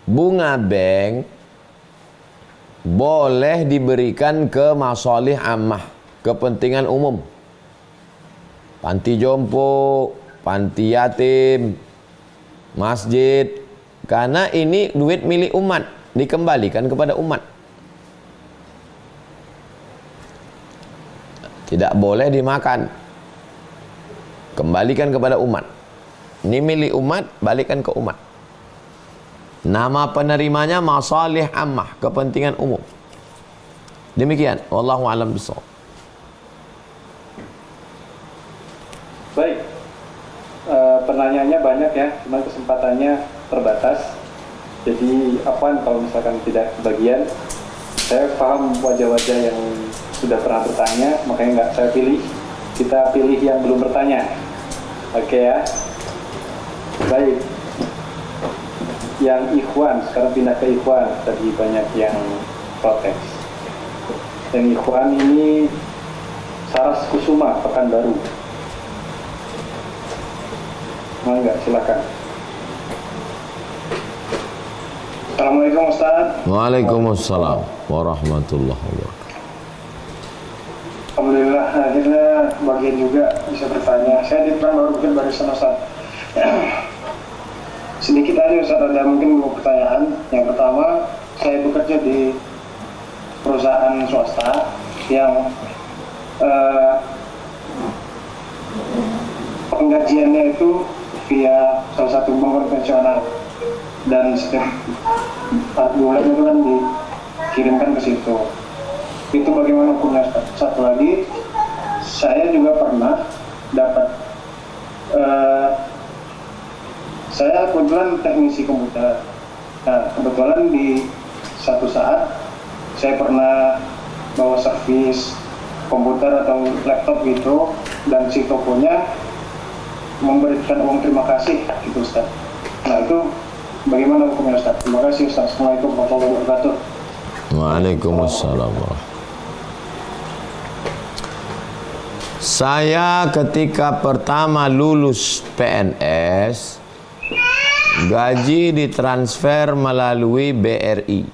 bunga bank boleh diberikan ke masalih ammah, kepentingan umum. Panti jompo, panti yatim, masjid. Karena ini duit milik umat, dikembalikan kepada umat. Tidak boleh dimakan. Kembalikan kepada umat. Ini milik umat, balikan ke umat. Nama penerimanya masalih ammah, kepentingan umum. Demikian, wallahu a'lam bishawab. Baik, pertanyaannya banyak ya, cuma kesempatannya terbatas. Jadi apaan kalau misalkan tidak kebagian? Saya paham wajah-wajah yang sudah pernah bertanya, makanya nggak saya pilih. Kita pilih yang belum bertanya. Oke ya. Baik. Yang ikhwan, sekarang pindah ke ikhwan. Tadi banyak yang protes. Yang ikhwan ini Saras Kusuma, Pekanbaru. Enggak, silakan. Assalamualaikum Ustaz. Waalaikumsalam warahmatullahi wabarakatuh. Alhamdulillah akhirnya bagian juga bisa bertanya. Saya di depan baru Ustaz. Sedikit aja Ustaz, ada mungkin dua pertanyaan. Yang pertama, saya bekerja di perusahaan swasta yang penggajiannya itu via salah satu bank konvensional, dan setiap 4 bulan itu kan dikirimkan ke situ. Itu bagaimana hukumnya? Satu lagi, saya juga pernah dapat saya kebetulan teknisi komputer. Nah, kebetulan di satu saat saya pernah bawa servis komputer atau laptop gitu, dan si tokonya memberikan uang terima kasih gitu Ustaz. Nah, itu bagaimana hukumnya Ustaz? Terima kasih Ustaz. Assalamualaikum warahmatullahi wabarakatuh. Waalaikumsalam. Saya ketika pertama lulus PNS, gaji ditransfer melalui BRI.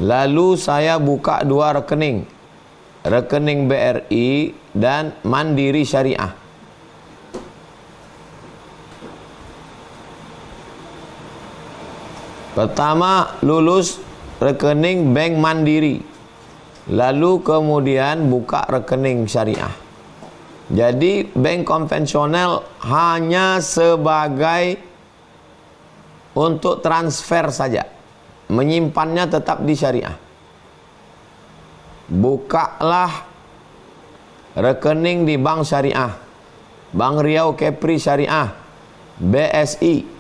Lalu saya buka 2 rekening. Rekening BRI dan Mandiri Syariah. Pertama lulus rekening bank Mandiri, lalu kemudian buka rekening syariah. Jadi bank konvensional hanya sebagai untuk transfer saja, menyimpannya tetap di syariah. Bukalah rekening di bank syariah, Bank Riau Kepri Syariah, BSI.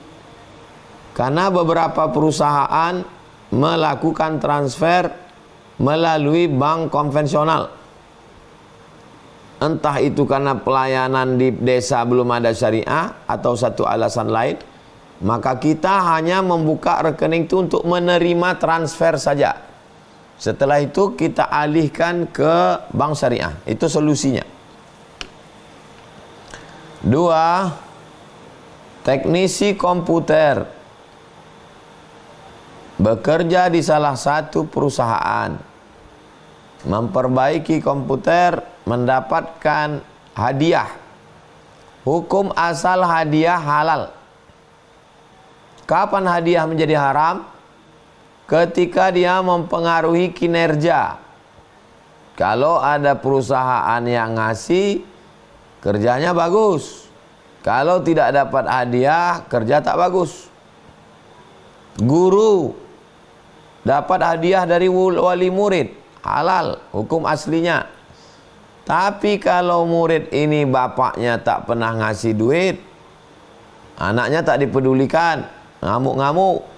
Karena beberapa perusahaan melakukan transfer melalui bank konvensional. Entah itu karena pelayanan di desa belum ada syariah atau satu alasan lain, maka kita hanya membuka rekening itu untuk menerima transfer saja. Setelah itu kita alihkan ke bank syariah. Itu solusinya. 2. Teknisi komputer bekerja di salah satu perusahaan, memperbaiki komputer, mendapatkan hadiah. Hukum asal hadiah halal. Kapan hadiah menjadi haram? Ketika dia mempengaruhi kinerja. Kalau ada perusahaan yang ngasih, kerjanya bagus. Kalau tidak dapat hadiah, kerja tak bagus. Guru dapat hadiah dari wali murid, halal, hukum aslinya. Tapi kalau murid ini bapaknya tak pernah ngasih duit, anaknya tak dipedulikan, ngamuk-ngamuk.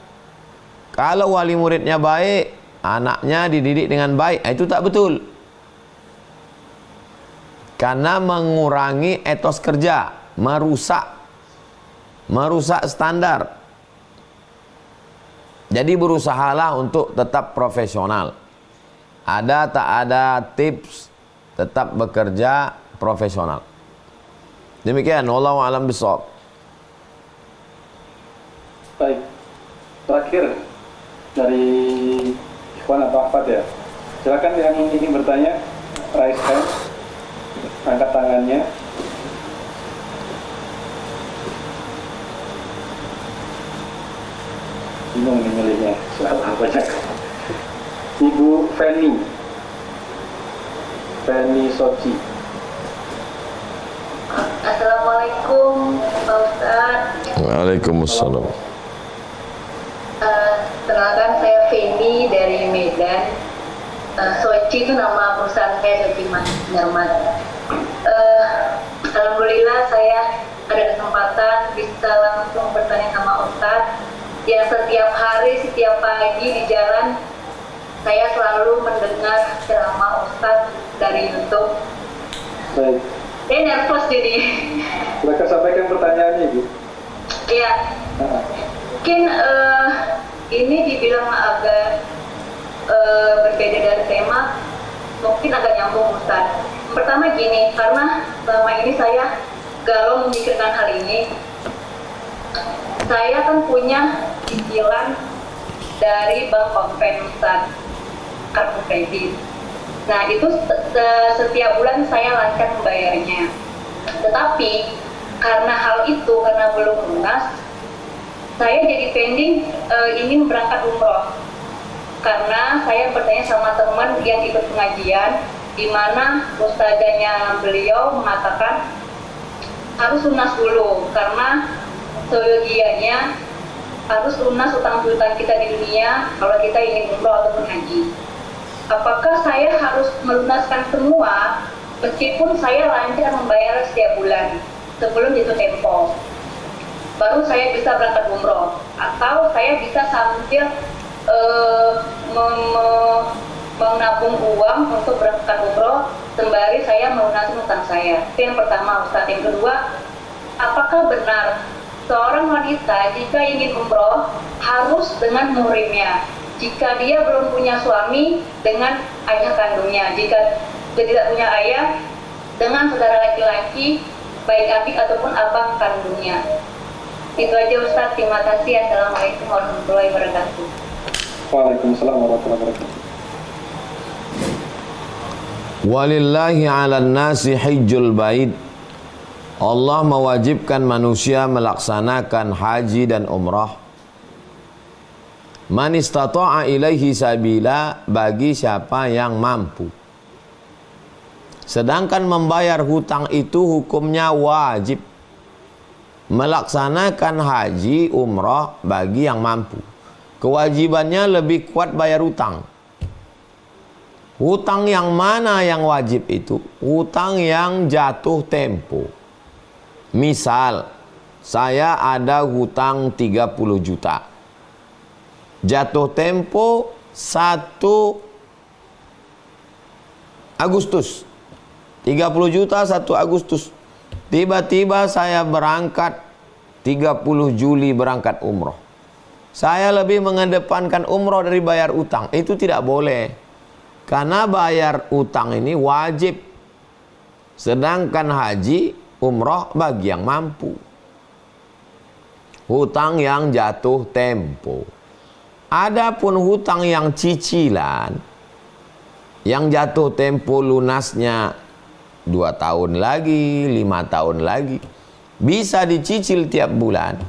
Kalau wali muridnya baik, anaknya dididik dengan baik, itu tak betul. Karena mengurangi etos kerja, merusak standar. Jadi berusahalah untuk tetap profesional. Ada tak ada tips, tetap bekerja profesional. Demikian, wallahu a'lam bishawab. Baik, terakhir dari Ikhwan atau Ahmad ya. Silakan yang ingin bertanya, raise hand, angkat tangannya. Bingung nih milihnya, salah banyak. Ibu Feni Soci. Assalamualaikum Pak Ustadz. Waalaikumsalam. Perkenalkan saya Feni dari Medan. Soci itu nama perusahaan saya, Soci Manjarmat. Alhamdulillah saya ada kesempatan bisa langsung bertanya sama Ustadz. Yang setiap hari, setiap pagi di jalan saya selalu mendengar ceramah Ustadz dari YouTube. Baik. Saya nervous jadi. Silakan sampaikan pertanyaannya, Ibu. Iya. Mungkin ini dibilang agak berbeda dari tema, mungkin agak nyambung Ustaz. Pertama gini, karena selama ini saya galau memikirkan hal ini. Saya kan punya cicilan dari Bank Kompen Ustaz, kartu kredit. Nah itu setiap bulan saya lancar membayarnya. Tetapi karena hal itu, karena belum lunas, saya jadi pending ingin berangkat umroh. Karena saya bertanya sama teman yang ikut pengajian, di mana ustazahnya beliau mengatakan harus lunas dulu, karena seyogianya harus lunas utang-utang kita di dunia kalau kita ingin umroh ataupun haji. Apakah saya harus melunaskan semua meskipun saya lancar membayar setiap bulan sebelum jatuh tempo, baru saya bisa berangkat umroh, atau saya bisa sambil menabung uang untuk berangkat umroh sembari saya melunasi utang saya? Itu yang pertama Ustaz. Yang kedua, apakah benar seorang wanita jika ingin umroh harus dengan muhrimnya? Jika dia belum punya suami, dengan ayah kandungnya. Jika dia tidak punya ayah, dengan saudara laki-laki, baik adik ataupun abang kandungnya. Itu aja Ustaz, terima kasih. Assalamualaikum warahmatullahi wabarakatuh. Waalaikumsalam warahmatullahi wabarakatuh. Walillahi 'alan nasi hijjul bait. Allah mewajibkan manusia melaksanakan haji dan umrah. Man istata'a ilaihi sabila, bagi siapa yang mampu. Sedangkan membayar hutang itu hukumnya wajib. Melaksanakan haji umrah bagi yang mampu. Kewajibannya lebih kuat bayar hutang. Hutang yang mana yang wajib itu? Hutang yang jatuh tempo. Misal, saya ada hutang 30 juta. Jatuh tempo 1 Agustus. 30 juta 1 Agustus. Tiba-tiba saya berangkat 30 Juli berangkat umroh. Saya lebih mengedepankan umroh dari bayar utang. Itu tidak boleh. Karena bayar utang ini wajib. Sedangkan haji, umroh bagi yang mampu. Hutang yang jatuh tempo. Adapun hutang yang cicilan, yang jatuh tempo lunasnya 2 tahun lagi, 5 tahun lagi, bisa dicicil tiap bulan.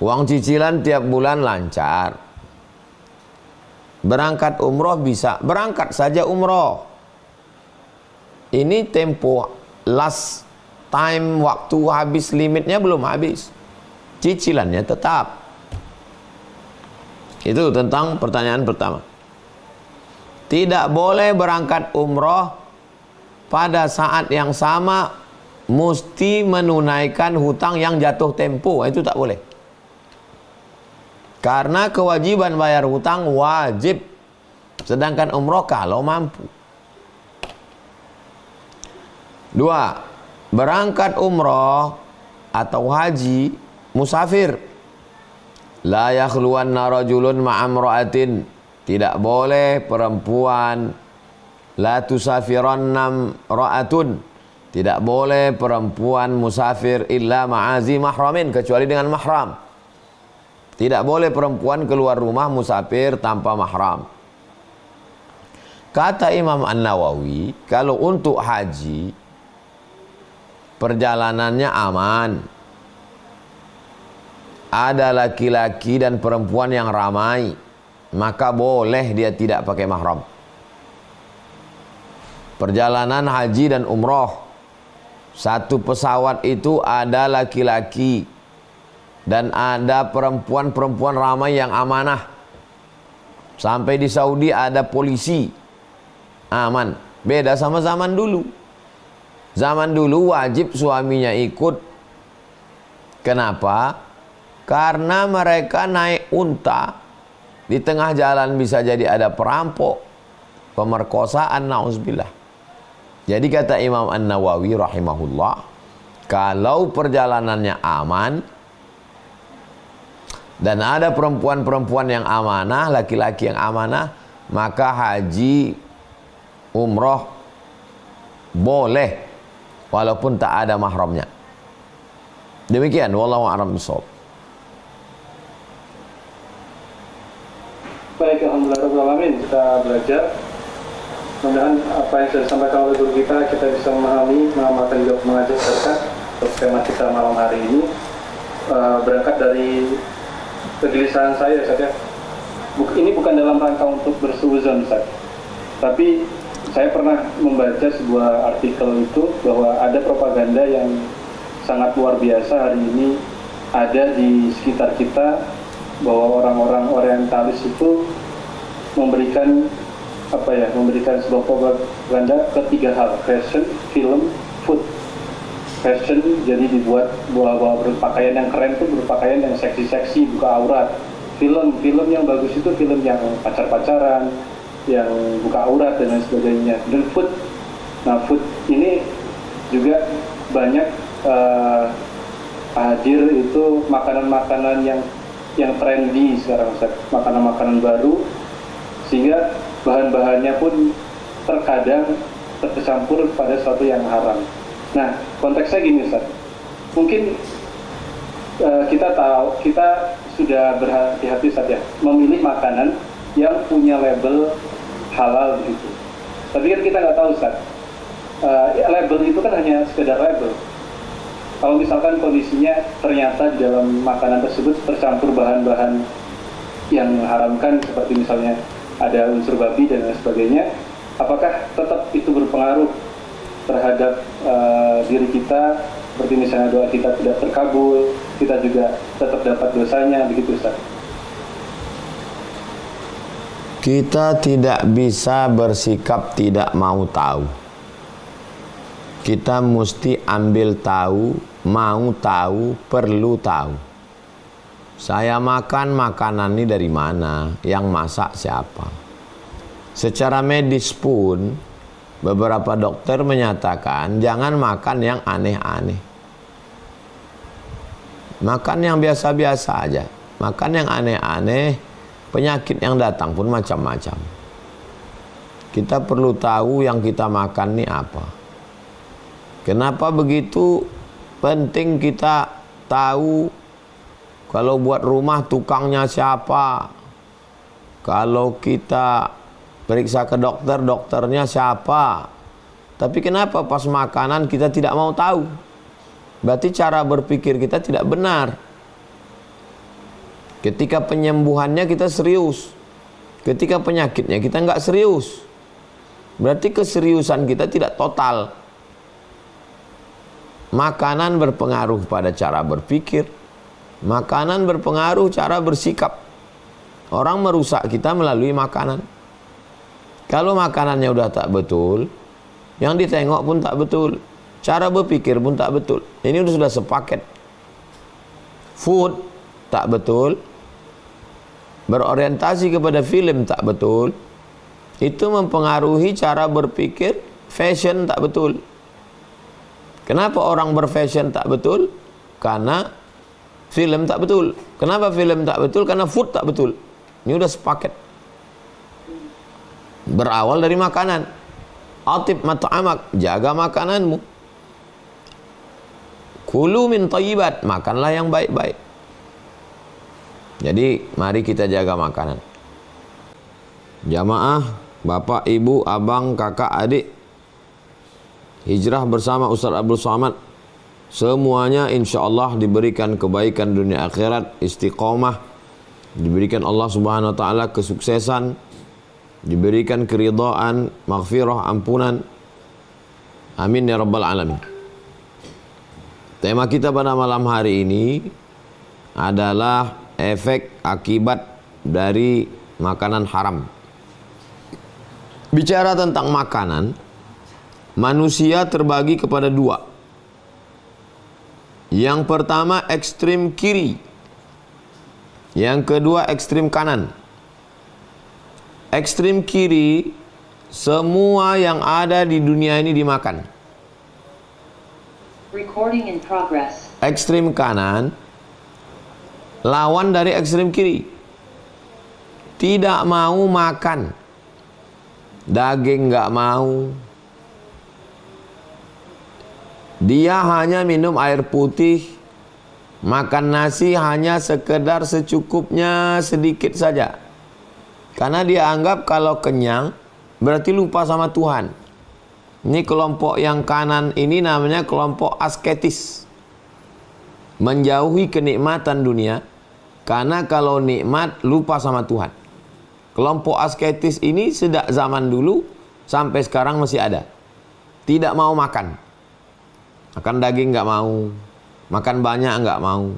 Uang cicilan tiap bulan lancar. Berangkat umroh bisa, berangkat saja umroh. Ini tempo last time, waktu habis limitnya belum habis. Cicilannya tetap. Itu tentang pertanyaan pertama. Tidak boleh berangkat umroh pada saat yang sama mesti menunaikan hutang yang jatuh tempo. Itu tak boleh. Karena kewajiban bayar hutang wajib. Sedangkan umroh kalau mampu. 2. Berangkat umroh atau haji musafir. La yakhluwanna rajulun ma'amra'atin. Tidak boleh perempuan. La tusafiranna ra'atun. Tidak boleh perempuan musafir illa ma'azi mahramin, kecuali dengan mahram. Tidak boleh perempuan keluar rumah musafir tanpa mahram. Kata Imam An-Nawawi, kalau untuk haji perjalanannya aman, ada laki-laki dan perempuan yang ramai, maka boleh dia tidak pakai mahram. Perjalanan haji dan umroh, satu pesawat itu ada laki-laki dan ada perempuan-perempuan ramai yang amanah. Sampai di Saudi ada polisi, aman. Beda sama zaman dulu. Zaman dulu wajib suaminya ikut. Kenapa? Karena mereka naik unta, di tengah jalan bisa jadi ada perampok, pemerkosaan, na'udzubillah. Jadi kata Imam An-Nawawi rahimahullah, kalau perjalanannya aman dan ada perempuan-perempuan yang amanah, laki-laki yang amanah, maka haji umroh boleh walaupun tak ada mahramnya. Demikian, wallahu a'lam bishawab. Baik, alhamdulillah rabbil alamin, kita belajar. Mudah-mudahan apa yang sudah disampaikan oleh guru kita bisa memahami, mengamalkan, juga mengajarkan. Untuk tema kita malam hari ini berangkat dari kegelisahan saya, Ustaz ya. Ini bukan dalam rangka untuk bersuuzon, Ustaz. Tapi saya pernah membaca sebuah artikel itu bahwa ada propaganda yang sangat luar biasa hari ini ada di sekitar kita, bahwa orang-orang orientalis itu memberikan sebuah propaganda ke tiga hal: fashion, film, food. Fashion, jadi dibuat bola-bola berpakaian yang keren itu berpakaian yang seksi-seksi, buka aurat. Film yang bagus itu film yang pacar-pacaran, yang buka aurat dan lain sebagainya. Dan food, nah food ini juga banyak hadir itu makanan-makanan yang trendy sekarang, makanan-makanan baru, sehingga bahan-bahannya pun terkadang tercampur pada sesuatu yang haram. Nah, konteksnya gini, Ustaz. Mungkin kita sudah berhati-hati, Ustaz ya, memilih makanan yang punya label halal begitu. Tapi kan kita nggak tahu, Ustaz. Label itu kan hanya sekedar label. Kalau misalkan kondisinya ternyata di dalam makanan tersebut tercampur bahan-bahan yang mengharamkan, seperti misalnya ada unsur babi dan lain sebagainya, apakah tetap itu berpengaruh terhadap diri kita? Seperti misalnya doa kita tidak terkabul, kita juga tetap dapat dosanya, begitu, Ustaz? Kita tidak bisa bersikap tidak mau tahu. Kita mesti ambil tahu, mau tahu, perlu tahu. Saya makan makanan ini dari mana? Yang masak siapa? Secara medis pun, beberapa dokter menyatakan jangan makan yang aneh-aneh. Makan yang biasa-biasa aja. Makan yang aneh-aneh, penyakit yang datang pun macam-macam. Kita perlu tahu yang kita makan ini apa. Kenapa begitu? Penting kita tahu kalau buat rumah tukangnya siapa. Kalau kita periksa ke dokter, dokternya siapa. Tapi kenapa pas makanan kita tidak mau tahu? Berarti cara berpikir kita tidak benar. Ketika penyembuhannya kita serius, ketika penyakitnya kita nggak serius. Berarti keseriusan kita tidak total. Makanan berpengaruh pada cara berpikir. Makanan berpengaruh cara bersikap. Orang merusak kita melalui makanan. Kalau makanannya udah tak betul, yang ditengok pun tak betul, cara berpikir pun tak betul. Ini sudah sepaket. Food tak betul, berorientasi kepada film tak betul, itu mempengaruhi cara berpikir. Fashion tak betul. Kenapa orang berfashion tak betul? Karena film tak betul. Kenapa film tak betul? Karena food tak betul. Ini udah sepaket. Berawal dari makanan. Atib mat'amak, jaga makananmu. Kulu min thayyibat, makanlah yang baik-baik. Jadi mari kita jaga makanan. Jamaah, bapak, ibu, abang, kakak, adik, hijrah bersama Ustaz Abdul Somad, semuanya insya Allah diberikan kebaikan dunia akhirat, istiqomah, diberikan Allah Subhanahu Wa Taala kesuksesan, diberikan keridhaan, maghfirah, ampunan. Amin ya rabbal alamin. Tema kita pada malam hari ini adalah efek akibat dari makanan haram. Bicara tentang makanan, manusia terbagi kepada dua. Yang pertama ekstrim kiri, yang kedua ekstrim kanan. Ekstrim kiri, semua yang ada di dunia ini dimakan. Recording in progress. Ekstrim kanan, lawan dari ekstrim kiri, tidak mau makan daging, nggak mau, dia hanya minum air putih, makan nasi hanya sekedar secukupnya sedikit saja, karena dia anggap kalau kenyang berarti lupa sama Tuhan. Ini kelompok yang kanan ini namanya kelompok asketis, menjauhi kenikmatan dunia, karena kalau nikmat lupa sama Tuhan. Kelompok asketis ini sejak zaman dulu sampai sekarang masih ada. Tidak mau makan. Makan daging nggak mau. Makan banyak nggak mau.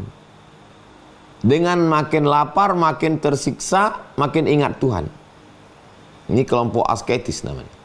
Dengan makin lapar, makin tersiksa, makin ingat Tuhan. Ini kelompok asketis namanya.